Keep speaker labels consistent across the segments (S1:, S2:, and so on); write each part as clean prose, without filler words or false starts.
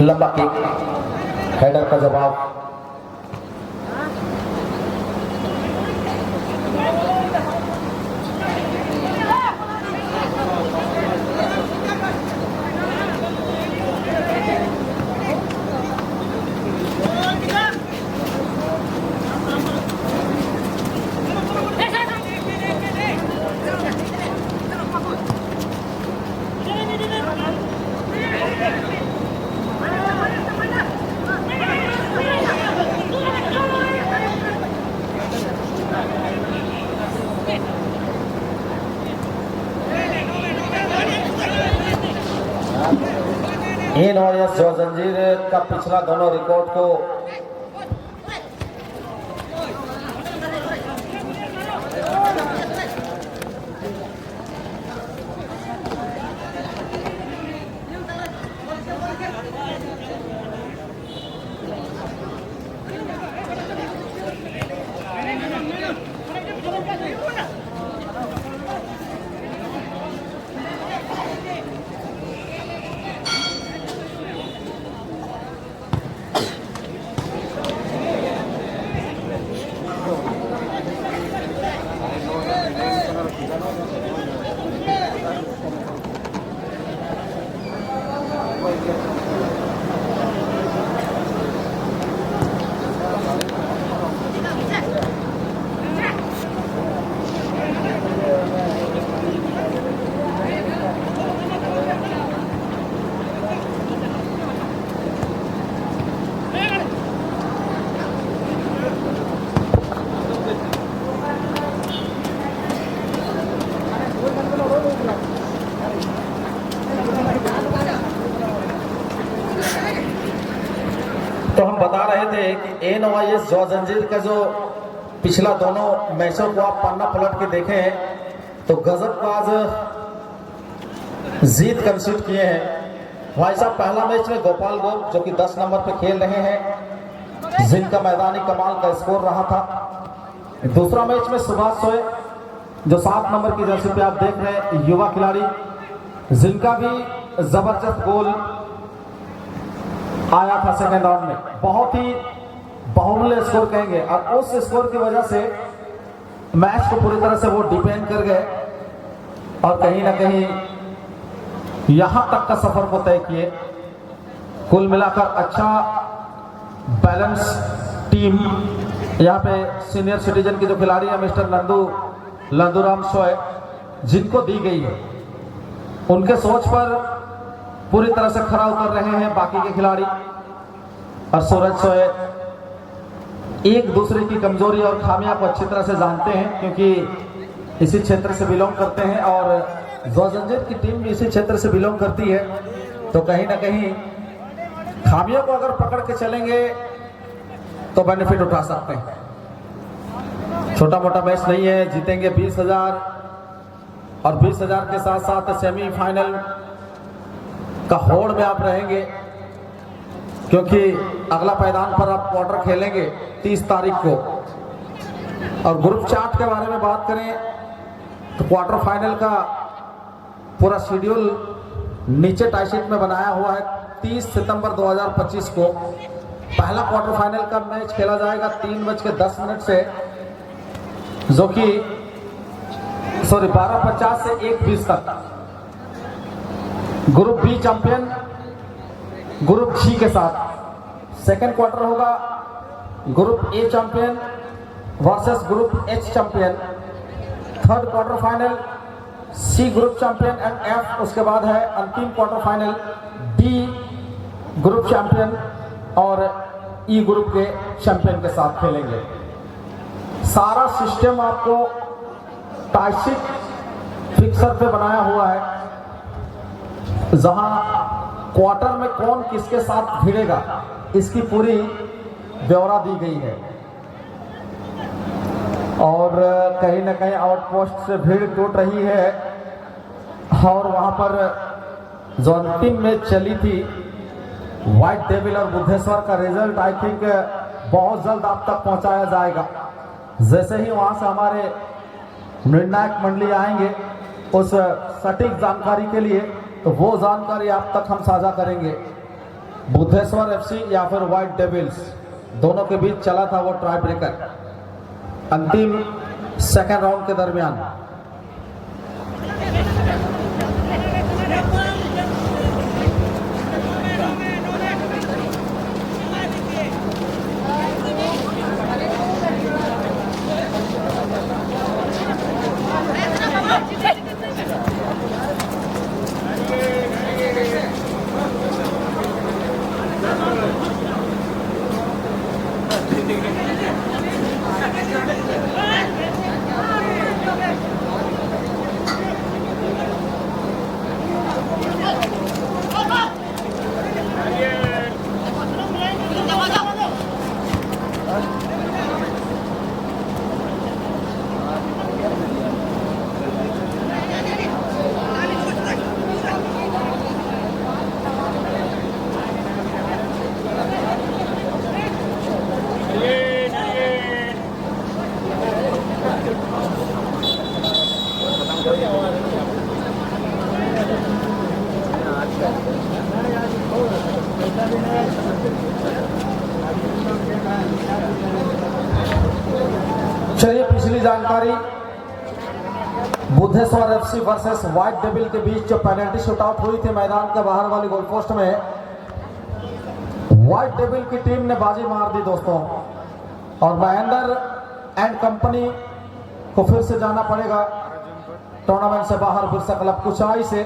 S1: लंबा kick, header का जवाब। इन और जो जंजीर का पिछला दोनों रिकॉर्ड को तो हम बता रहे थे कि एनवाईएस जो जंजीर का जो पिछला दोनों मैचों को आप पन्ना पलट के देखें तो गजबबाज जीत कंसीड किए हैं भाई साहब। पहला मैच में गोपाल गोप जो कि 10 नंबर पे खेल रहे हैं, जिनका मैदानी कमाल का स्कोर रहा था। दूसरा मैच में सुभाष सोए जो 7 नंबर की जर्सी पे आप देख रहे हैं, युवा खिलाड़ी, जिनका भी जबरदस्त गोल आया था सेकेंड राउंड में। बहुत ही बाहुल्य स्कोर कहेंगे और उस स्कोर की वजह से मैच को पूरी तरह से वो डिपेंड कर गए और कहीं ना कहीं यहां तक का सफर को तय किए। कुल मिलाकर अच्छा बैलेंस टीम यहाँ पे सीनियर सिटीजन की जो खिलाड़ी है मिस्टर लंदूराम सोए, जिनको दी गई है, उनके सोच पर पूरी तरह से खरा उतर रहे हैं बाकी के खिलाड़ी। और सूरज सोए एक दूसरे की कमजोरी और खामियां को अच्छी तरह से जानते हैं क्योंकि इसी क्षेत्र से बिलोंग करते हैं और जोजंजीर की टीम भी इसी क्षेत्र से बिलोंग करती है। तो कहीं ना कहीं खामियों को अगर पकड़ के चलेंगे तो बेनिफिट उठा सकते हैं। छोटा मोटा मैच नहीं है, जीतेंगे 20,000 और 20,000 के साथ साथ सेमीफाइनल का होड़ में आप रहेंगे क्योंकि अगला मैदान पर आप क्वार्टर खेलेंगे 30 तारीख को। और ग्रुप चार्ट के बारे में बात करें तो क्वार्टर फाइनल का पूरा शेड्यूल नीचे टाइशीट में बनाया हुआ है। 30 सितंबर 2025 को पहला क्वार्टर फाइनल का मैच खेला जाएगा 3:10 से, जो कि 12:50 से 1:20 तक। Group B champion group C के साथ सेकंड क्वार्टर होगा group A champion versus group H champion. Third quarter final C group champion and F. उसके बाद है अंतिम quarter final D group champion और ई ग्रुप के चैंपियन के साथ खेलेंगे। सारा सिस्टम आपको टाइशिक फिक्सर पे बनाया हुआ है, जहां क्वार्टर में कौन किसके साथ भिड़ेगा इसकी पूरी ब्यौरा दी गई है। और कहीं ना कहीं आउटपोस्ट से भीड़ टूट रही है और वहां पर जो अंतिम मैच चली थी व्हाइट डेविल और बुद्धेश्वर का रिजल्ट आई थिंक बहुत जल्द आप तक पहुंचाया जाएगा। जैसे ही वहां से हमारे निर्णायक मंडली आएंगे उस सटीक जानकारी के लिए, तो वो जानकारी आप तक हम साझा करेंगे। बुद्धेश्वर एफसी या फिर व्हाइट डेविल्स, दोनों के बीच चला था वो ट्राई ब्रेकर अंतिम सेकेंड राउंड के दरमियान। चलिए पिछली जानकारी, Buddheshwar FC versus white devil के बीच जो पेनल्टी शूटआउट हुई थी मैदान के बाहर वाली गोल पोस्ट में, व्हाइट डेविल की टीम ने बाजी मार दी दोस्तों, और महेंद्र एंड कंपनी को फिर से जाना पड़ेगा टूर्नामेंट से बाहर। बिरसा क्लब कुचाई से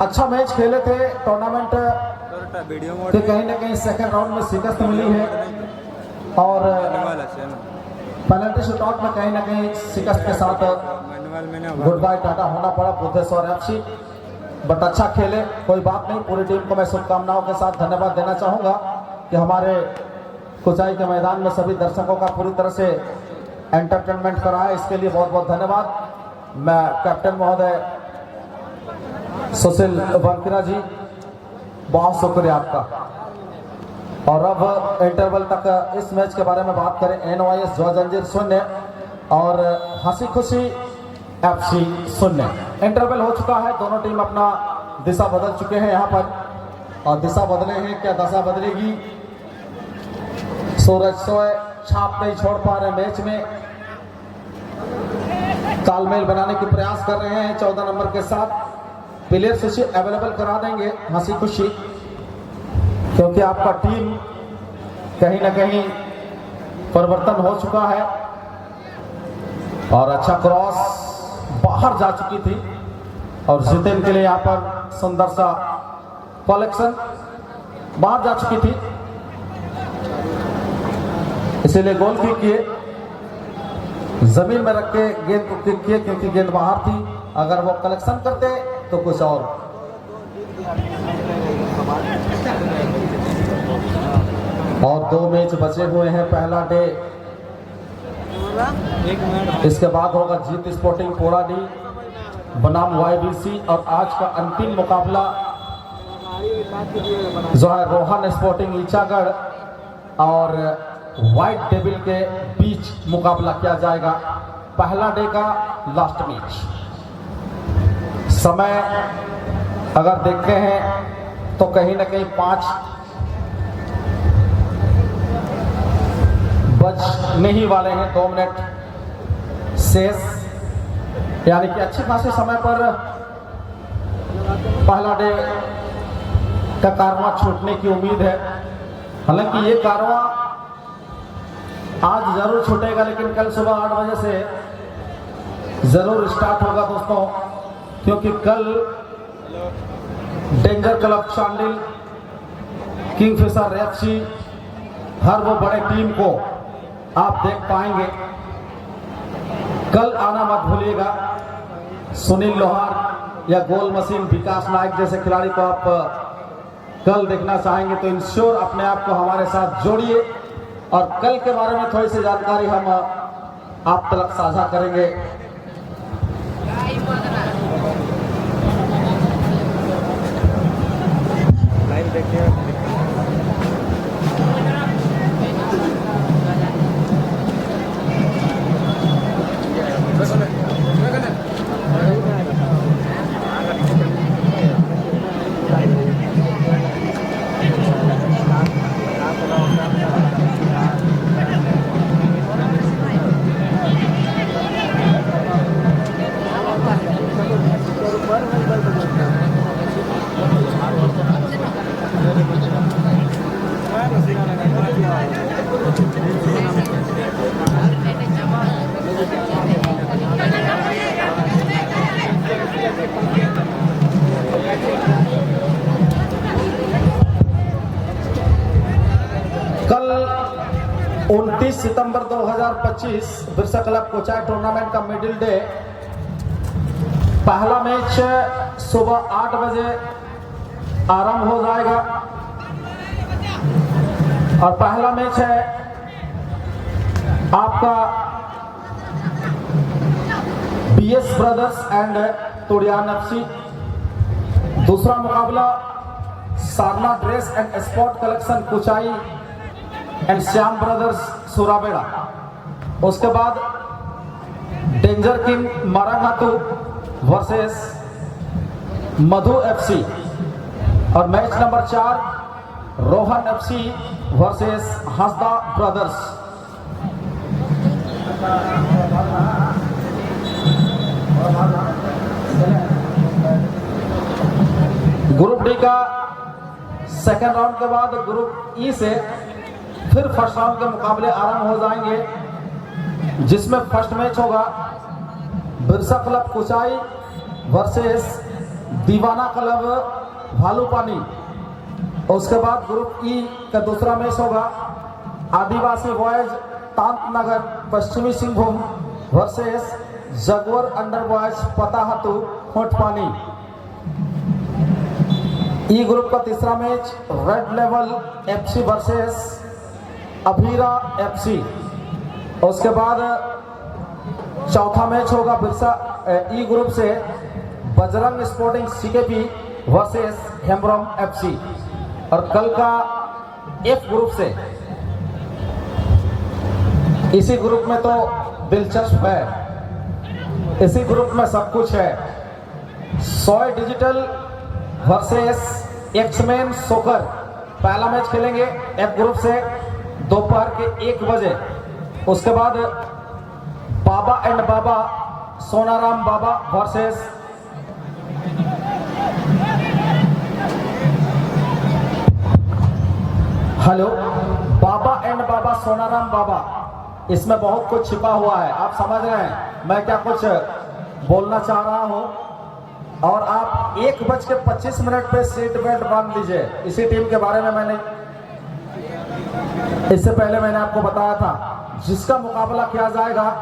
S1: अच्छा मैच खेले थे, टूर्नामेंट के कहीं ना कहीं सेकंड राउंड में शिकस्त मिली है और पेनल्टी शूटआउट में कहीं ना कहीं शिकस्त के साथ गुड बाय टाटा होना पड़ा बुद्धेश्वर एफसी। बट अच्छा खेले, कोई बात नहीं। पूरी टीम को मैं शुभकामनाओं के साथ धन्यवाद देना चाहूंगा कि हमारे कुचाई के मैदान में सभी दर्शकों का पूरी तरह से एंटरटेनमेंट कराया, इसके लिए बहुत बहुत धन्यवाद। मैं कैप्टन महोदय सुशील वंकिरा जी, बहुत शुक्रिया आपका। और अब इंटरवल तक इस मैच के बारे में बात करें। NYS जो जंजीर 0 और हंसी खुशी FC 0। इंटरवल हो चुका है, दोनों टीम अपना दिशा बदल चुके हैं यहाँ पर, और दिशा बदले हैं, क्या दशा बदलेगी? सूरज सोए छाप नहीं छोड़ पा रहे मैच में, तालमेल बनाने की प्रयास कर रहे हैं 14 नंबर के साथ। प्लेयर सूची अवेलेबल करा देंगे हंसी खुशी, क्योंकि आपका टीम कहीं ना कहीं परिवर्तन हो चुका है और अच्छा क्रॉस बाहर जा चुकी थी और जितेन के लिए यहाँ पर सुंदर सा कलेक्शन बाहर जा चुकी थी, इसीलिए गोल किक किए, जमीन में रख के गेंद को किक किए क्योंकि गेंद बाहर थी। अगर वो कलेक्शन करते तो कुछ और 2 मैच बचे हुए हैं पहला डे, इसके बाद होगा जीत स्पोर्टिंग पोड़ाडी बनाम YBC, और आज का अंतिम मुकाबला जो है रोहन स्पोर्टिंग ईचागढ़ और व्हाइट डेविल के बीच मुकाबला किया जाएगा। पहला डे का लास्ट मैच। समय अगर देखते हैं तो कहीं ना कहीं 5 बजने ही वाले हैं, 2 मिनट शेष, यानी कि अच्छी खासी समय पर पहला डे का कारवां छूटने की उम्मीद है। हालांकि ये कारवां आज जरूर छूटेगा, लेकिन कल सुबह 8 बजे से जरूर स्टार्ट होगा दोस्तों, क्योंकि कल danger club Chandil, Kingfisher FC, हर वो बड़े टीम को आप देख पाएंगे। कल आना मत भूलिएगा। सुनील लोहार या गोल मशीन विकास नायक जैसे खिलाड़ी को आप कल देखना चाहेंगे तो इंश्योर अपने आप को हमारे साथ जोड़िए, और कल के बारे में थोड़ी सी जानकारी हम आप तक साझा करेंगे। लाइव देखिए। 19 सितंबर 2025 बिरसा क्लब कोचाई टूर्नामेंट का मिडिल डे। पहला मैच सुबह 8 बजे आरंभ हो जाएगा और पहला मैच है आपका BS brothers and Tudiyan FC. दूसरा मुकाबला Sarna dress and sport collection Kuchai and Shyam brothers Surabera. उसके बाद danger king Marangatu versus Madhu FC और match number 4 Rohan FC versus Hansda brothers. Group D का सेकेंड राउंड के बाद ग्रुप ई से फिर फर्स्ट राउंड के मुकाबले आरंभ हो जाएंगे, जिसमें फर्स्ट मैच होगा बिरसा क्लब कुचाई वर्सेस दीवाना क्लब भालूपानी। उसके बाद ग्रुप ई का दूसरा मैच होगा आदिवासी बॉयज तांतनगर पश्चिमी Singhbhum versus jaguar under boys Patahatu Khotpani. E group का तीसरा match red level FC versus Abhira FC. उसके बाद चौथा मैच होगा बिरसा ई ग्रुप से Bajrang sporting CKP versus Hembrom FC. और कल का एफ ग्रुप से, इसी ग्रुप में तो दिलचस्प है, इसी ग्रुप में सब कुछ है। सोय डिजिटल वर्सेस एक्समैन सोकर पहला मैच खेलेंगे एफ ग्रुप से दोपहर के 1 बजे। उसके बाद Baba and Baba Sonaram Baba versus hello Baba and Baba Sonaram Baba. इसमें बहुत कुछ छिपा हुआ है, आप समझ रहे हैं मैं क्या कुछ बोलना चाह रहा हूं। और आप 1:25 पे सीट बेल्ट बांध लीजिए। इसी टीम के बारे में मैंने इससे पहले मैंने आपको बताया था, जिसका मुकाबला किया जाएगा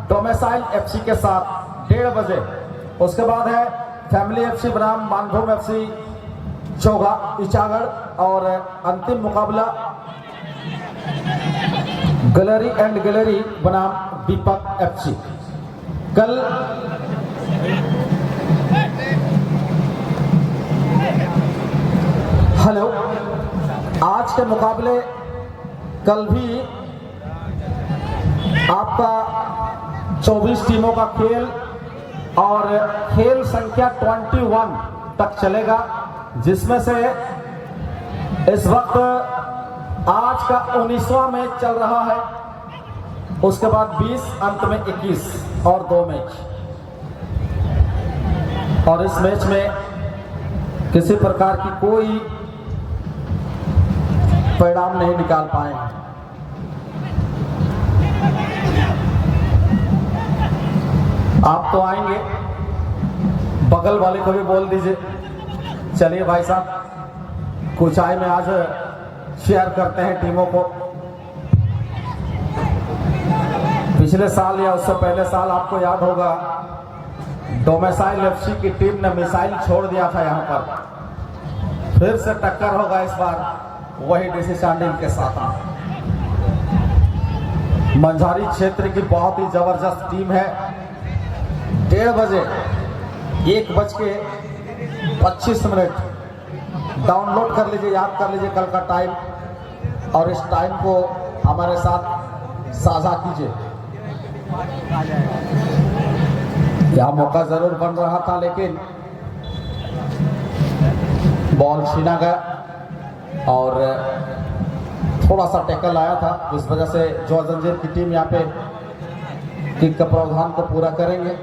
S1: डोमेसाइल एफसी के साथ 1:30 बजे। उसके बाद है फैमिली एफसी बनाम मानभूम एफसी चोगा इचागढ़ और अंतिम मुकाबला गैलरी एंड गैलरी बनाम दीपक एफसी। कल हेलो आज के मुकाबले कल भी आपका 24 टीमों का खेल और खेल संख्या 21 तक चलेगा, जिसमें से इस वक्त आज का 19वां मैच चल रहा है। उसके बाद 20, अंत में 21 और 2 मैच। और इस मैच में किसी प्रकार की कोई परिणाम नहीं निकाल पाए। आप तो आएंगे, बगल वाले को भी बोल दीजिए। चलिए भाई साहब, कुचाई में आज शेयर करते हैं टीमों को। पिछले साल या उससे पहले साल आपको याद होगा, डोमेसाइल एफसी की टीम ने मिसाइल छोड़ दिया था यहाँ पर। फिर से टक्कर होगा इस बार वही डीसी चांडिल के साथ। मंझारी क्षेत्र की बहुत ही जबरदस्त टीम है। 1:30 बजे 1:25 डाउनलोड कर लीजिए, याद कर लीजिए कल का टाइम और इस टाइम को हमारे साथ साझा कीजिए। यह मौका जरूर बन रहा था, लेकिन बॉल छीना गया और थोड़ा सा टैकल आया था, जिस वजह से जो जंजीर की टीम यहाँ पे किक का प्रावधान को पूरा करेंगे।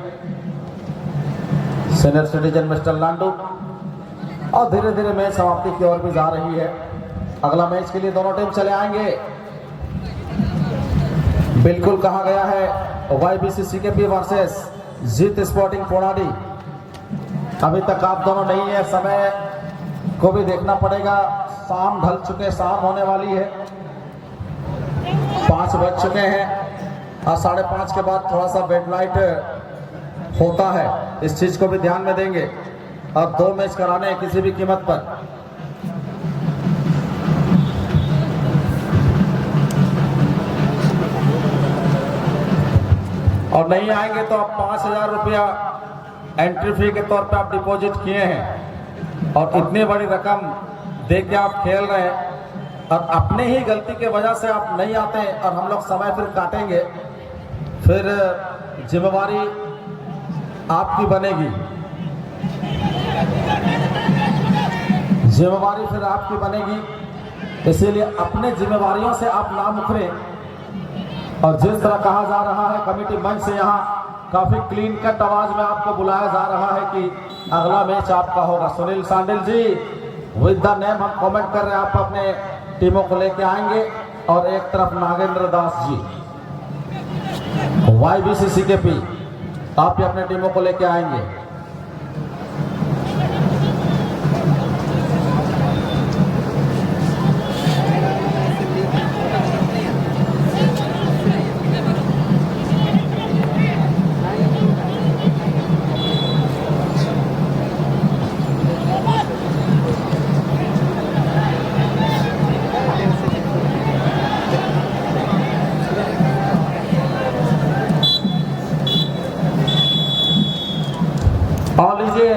S1: सीनियर सिटीजन मिस्टर लांडू और धीरे धीरे मैच समाप्ति की ओर भी जा रही है। अगला मैच के लिए दोनों टीम चले आएंगे। बिल्कुल कहा गया है वाईबीसी सीकेपी वर्सेस जीत स्पोर्टिंग पोड़ाडी। अभी तक आप दोनों नहीं है, समय को भी देखना पड़ेगा। शाम ढल चुके, शाम होने वाली है। 5 5 बज चुके हैं और 5:30 के बाद थोड़ा सा बेड लाइट होता है, इस चीज को भी ध्यान में देंगे। अब 2 मैच कराने हैं किसी भी कीमत पर। और नहीं आएंगे तो आप 5,000 रुपया एंट्री फी के तौर पे आप डिपॉजिट किए हैं और इतनी बड़ी रकम दे के आप खेल रहे हैं और अपने ही गलती के वजह से आप नहीं आते और हम लोग समय फिर काटेंगे, फिर जिम्मेवारी आपकी बनेगी, जिम्मेवारी फिर आपकी बनेगी। इसीलिए अपने जिम्मेवारियों से आप ना मुकरें। और जिस तरह कहा जा रहा है कमेटी मंच से, यहाँ काफी क्लीन कट आवाज में आपको बुलाया जा रहा है कि अगला मैच आपका होगा। सुनील सांडिल जी विद द नेम हम कमेंट कर रहे हैं, आप अपने टीमों को लेके आएंगे। और एक तरफ नागेंद्र दास जी YBCC के पी, आप भी अपने टीमों को लेके आएंगे। और लीजिए